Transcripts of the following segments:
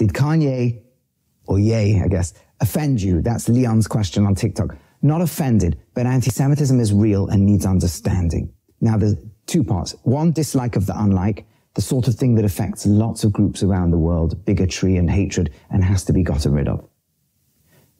Did Kanye, or Ye, I guess, offend you? That's Leon's question on TikTok. Not offended, but anti-Semitism is real and needs understanding. Now, there's two parts. One, dislike of the unlike, the sort of thing that affects lots of groups around the world, bigotry and hatred, and has to be gotten rid of.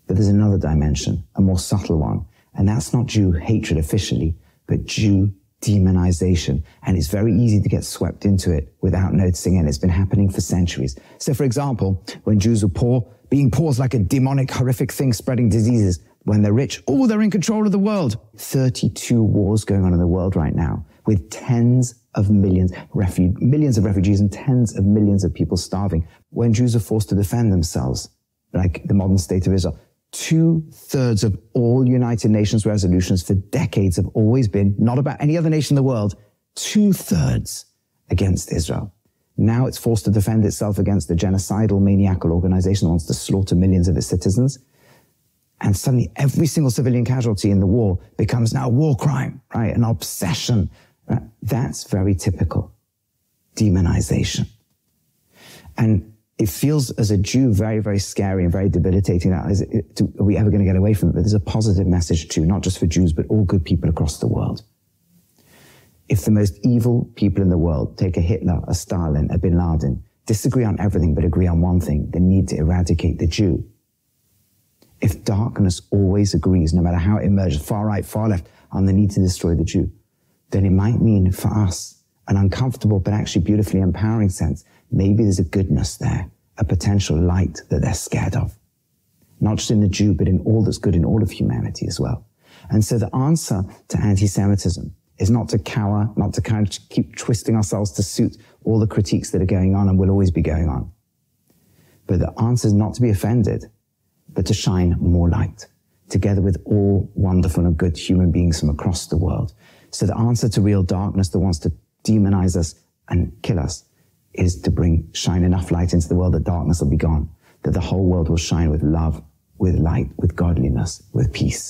But there's another dimension, a more subtle one, and that's not Jew hatred officially, but Jew demonization. And it's very easy to get swept into it without noticing, and it's been happening for centuries. So, for example, when Jews were poor, being poor is like a demonic, horrific thing spreading diseases. When they're rich, oh, they're in control of the world. 32 wars going on in the world right now, with tens of millions, millions of refugees and tens of millions of people starving. When Jews are forced to defend themselves, like the modern state of Israel, 2/3 of all United Nations resolutions for decades have always been, not about any other nation in the world, 2/3 against Israel. Now it's forced to defend itself against a genocidal, maniacal organization that wants to slaughter millions of its citizens. And suddenly every single civilian casualty in the war becomes now a war crime, right? An obsession. Right? That's very typical. Demonization. And it feels as a Jew very, very scary and very debilitating. Are we ever going to get away from it? But there's a positive message too, not just for Jews, but all good people across the world. If the most evil people in the world, take a Hitler, a Stalin, a Bin Laden, disagree on everything but agree on one thing, they need to eradicate the Jew. If darkness always agrees, no matter how it emerges, far right, far left, on the need to destroy the Jew, then it might mean for us an uncomfortable but actually beautifully empowering sense. Maybe there's a goodness there, a potential light that they're scared of. Not just in the Jew, but in all that's good in all of humanity as well. And so the answer to anti-Semitism is not to cower, not to kind of keep twisting ourselves to suit all the critiques that are going on and will always be going on. But the answer is not to be offended, but to shine more light, together with all wonderful and good human beings from across the world. So the answer to real darkness that wants to demonize us and kill us is to shine enough light into the world that darkness will be gone, that the whole world will shine with love, with light, with godliness, with peace.